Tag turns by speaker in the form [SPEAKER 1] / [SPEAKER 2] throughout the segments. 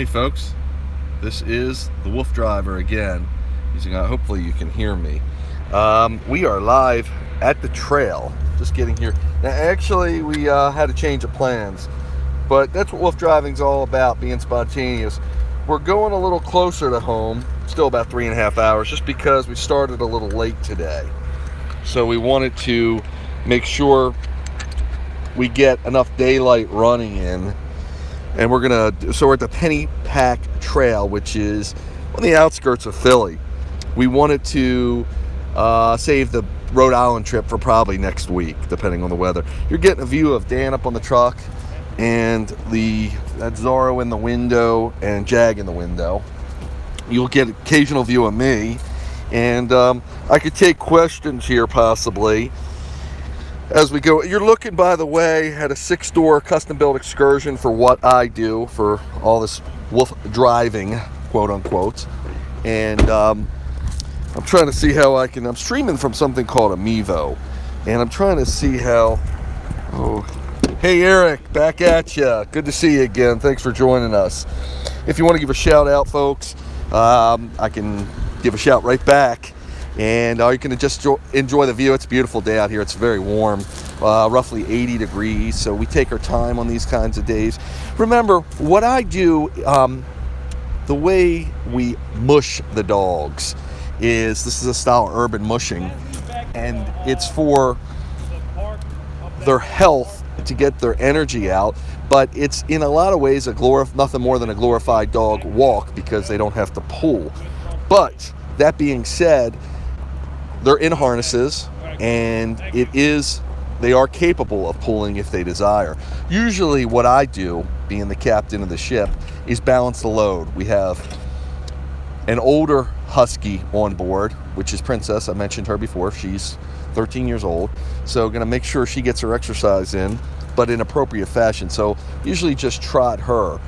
[SPEAKER 1] Hey folks, this is the WooFDriver again. Hopefully you can hear me. We are live at the trail, just getting here. Now actually we had a change of plans, but that's what wolf driving's all about, being spontaneous. We're going a little closer to home, still about 3.5 hours, just because we started a little late today. So we wanted to make sure we get enough daylight running in. And we're at the Pennypack Trail, which is on the outskirts of Philly. We wanted to save the Rhode Island trip for probably next week, depending on the weather. You're getting a view of Dan up on the truck, and that Zorro in the window, and Jag in the window. You'll get an occasional view of me, and I could take questions here possibly as we go. You're looking, by the way, at a 6-door custom-built excursion for what I do for all this wolf driving, quote-unquote. And I'm trying to see how I'm streaming from something called a Mevo. And I'm trying to see how... Oh, hey, Eric, back at ya. Good to see you again. Thanks for joining us. If you want to give a shout-out, folks, I can give a shout right back. And you can just enjoy the view. It's a beautiful day out here. It's very warm, roughly 80 degrees. So we take our time on these kinds of days. Remember, what I do, the way we mush the dogs this is a style of urban mushing. And it's for their health, to get their energy out. But it's in a lot of ways nothing more than a glorified dog walk, because they don't have to pull. But that being said, they're in harnesses, and they are capable of pulling if they desire. Usually what I do, being the captain of the ship, is balance the load. We have an older husky on board, which is Princess. I mentioned her before. She's 13 years old. So going to make sure she gets her exercise in, but in appropriate fashion. So usually just trot her.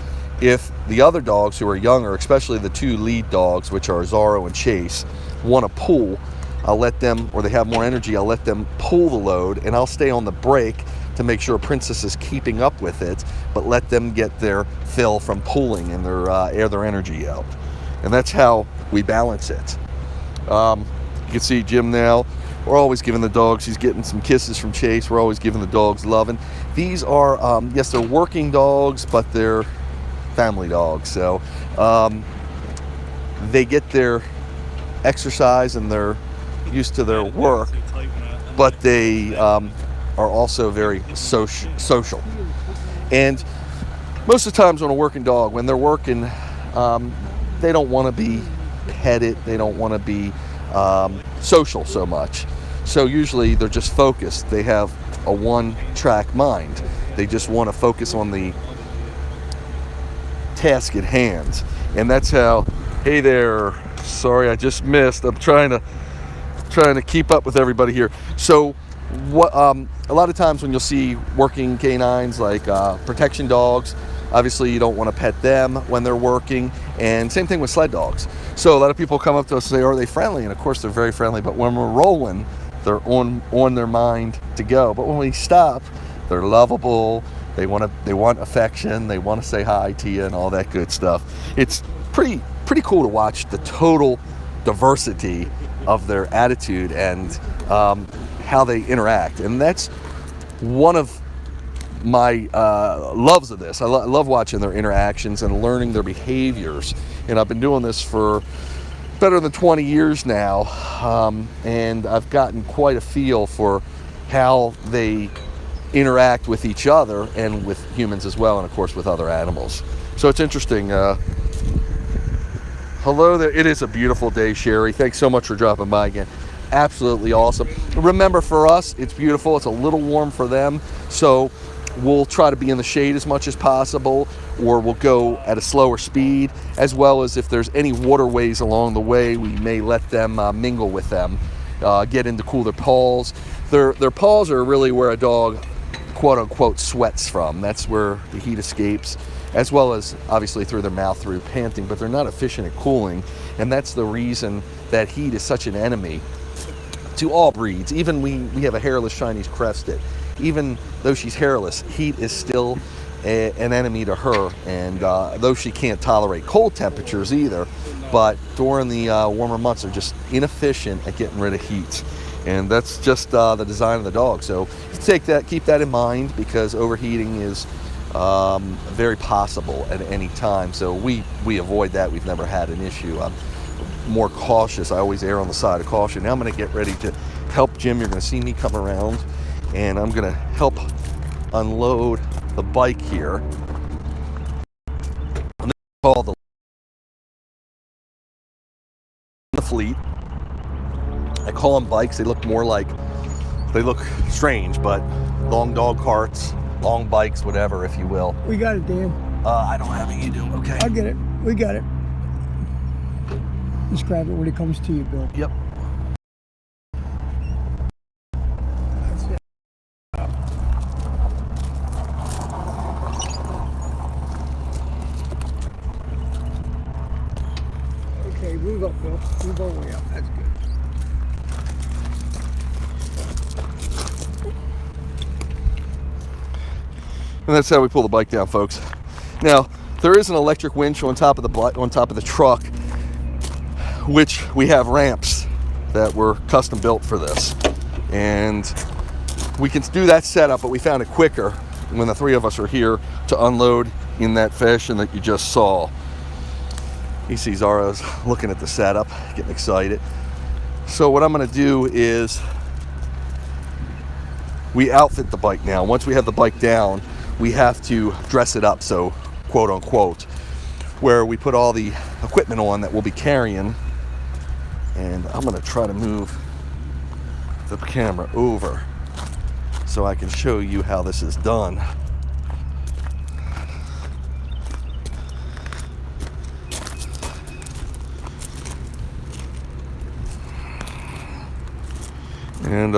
[SPEAKER 1] If the other dogs who are younger, especially the 2 lead dogs, which are Zorro and Chase, want to pull, I'll let them, or they have more energy, I'll let them pull the load, and I'll stay on the brake to make sure Princess is keeping up with it, but let them get their fill from pulling and air their energy out. And that's how we balance it. You can see Jim now. We're always giving the dogs, he's getting some kisses from Chase. We're always giving the dogs love. And these are, yes, they're working dogs, but they're family dogs. So they get their exercise and they're used to their work, but they are also very social. And most of the times on a working dog, when they're working, they don't want to be petted, they don't want to be social so much. So usually they're just focused. They have a one-track mind. They just want to focus on the task at hand. And that's how, hey there, sorry I just missed. I'm trying to keep up with everybody here. So what a lot of times when you'll see working canines, like protection dogs, obviously you don't want to pet them when they're working, and same thing with sled dogs. So a lot of people come up to us and say, are they friendly? And of course they're very friendly, but when we're rolling, they're on their mind to go. But when we stop, they're lovable. They want affection, they want to say hi to you and all that good stuff. It's pretty cool to watch the total diversity of their attitude and how they interact. And that's one of my loves of this. I love watching their interactions and learning their behaviors. And I've been doing this for better than 20 years now, and I've gotten quite a feel for how they interact with each other and with humans as well, and of course with other animals. So it's interesting. Hello there. It is a beautiful day, Sherry. Thanks so much for dropping by again. Absolutely awesome. Remember, for us, it's beautiful. It's a little warm for them, so we'll try to be in the shade as much as possible, or we'll go at a slower speed, as well as if there's any waterways along the way, we may let them mingle with them, get in to cool their paws. Their paws are really where a dog, quote-unquote, sweats from. That's where the heat escapes, as well as obviously through their mouth through panting, but they're not efficient at cooling, and that's the reason that heat is such an enemy to all breeds. Even we have a hairless Chinese crested. Even though she's hairless, heat is still an enemy to her. And though she can't tolerate cold temperatures either, but during the warmer months, they're just inefficient at getting rid of heat. And that's just the design of the dog. So keep that in mind, because overheating is very possible at any time. So we avoid that. We've never had an issue. I'm more cautious. I always err on the side of caution. Now I'm going to get ready to help Jim. You're going to see me come around, and I'm going to help unload the bike here. And this is called the fleet. I call them bikes. They look strange, but long dog carts, long bikes, whatever, if you will.
[SPEAKER 2] We got it, Dan.
[SPEAKER 1] I don't have it. You do. Okay.
[SPEAKER 2] I'll get it. We got it. Just grab it when it comes to you, Bill.
[SPEAKER 1] Yep.
[SPEAKER 2] That's it. Okay, move up, Bill. Move all the way up. That's good.
[SPEAKER 1] And that's how we pull the bike down, folks. Now, there is an electric winch on top of the truck, which we have ramps that were custom built for this. And we can do that setup, but we found it quicker when the three of us are here to unload in that fashion that you just saw. You see Zara's looking at the setup, getting excited. So what I'm gonna do is we outfit the bike now. Once we have the bike down, we have to dress it up, so quote unquote, where we put all the equipment on that we'll be carrying. And I'm gonna try to move the camera over so I can show you how this is done. And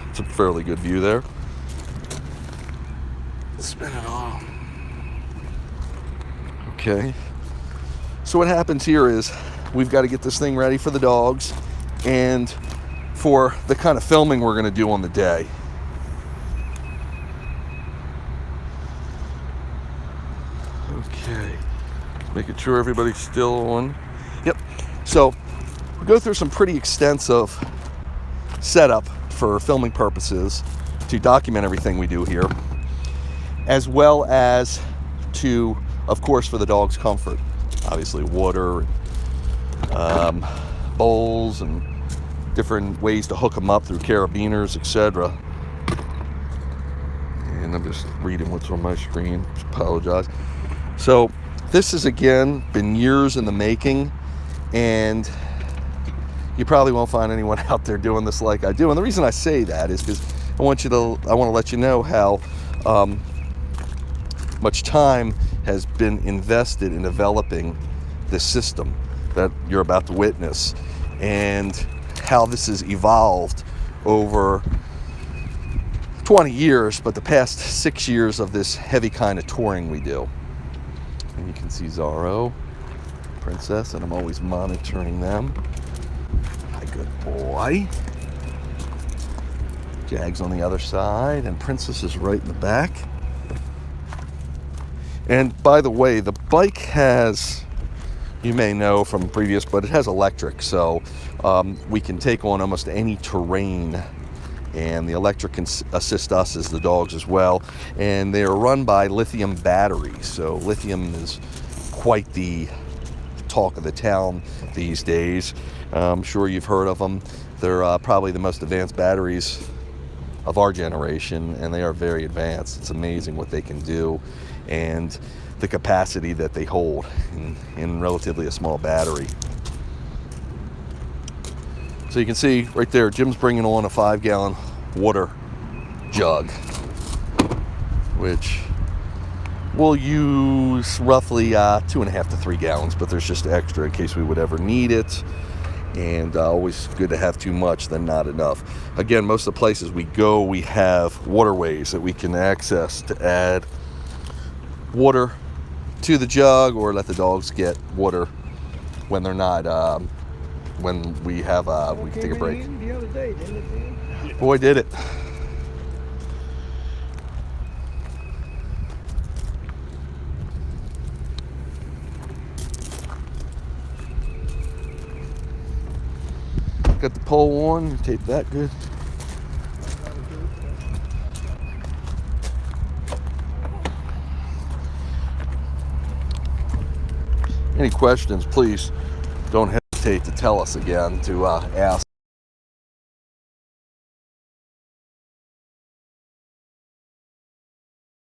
[SPEAKER 1] it's a fairly good view there. Spin it on. Okay. So what happens here is we've got to get this thing ready for the dogs and for the kind of filming we're going to do on the day. Okay. Making sure everybody's still on. Yep. So we go through some pretty extensive setup for filming purposes to document everything we do here, as well as to, of course, for the dog's comfort. Obviously water, bowls, and different ways to hook them up through carabiners, etc. And I'm just reading what's on my screen. Just apologize. So this has, again, been years in the making, and you probably won't find anyone out there doing this like I do. And the reason I say that is because I want to let you know how much time has been invested in developing this system that you're about to witness, and how this has evolved over 20 years, but the past 6 years of this heavy kind of touring we do. And you can see Zorro, Princess, and I'm always monitoring them. Hi, good boy. Jag's on the other side, and Princess is right in the back. And by the way, the bike has, you may know from previous, but it has electric, so we can take on almost any terrain, and the electric can assist us as the dogs as well. And they are run by lithium batteries, so lithium is quite the talk of the town these days. I'm sure you've heard of them. They're probably the most advanced batteries of our generation, and they are very advanced. It's amazing what they can do and the capacity that they hold in relatively a small battery. So you can see right there, Jim's bringing on a 5-gallon water jug, which we'll use roughly 2.5 to 3 gallons, but there's just extra in case we would ever need it. And always good to have too much than not enough. Again, most of the places we go, we have waterways that we can access to add water to the jug, or let the dogs get water when they're not, when we have, we can take a break.
[SPEAKER 2] The other day, didn't it, Dan?
[SPEAKER 1] Boy, did it. Got the pole on. Tape that good. Any questions, please don't hesitate to tell us again, to ask.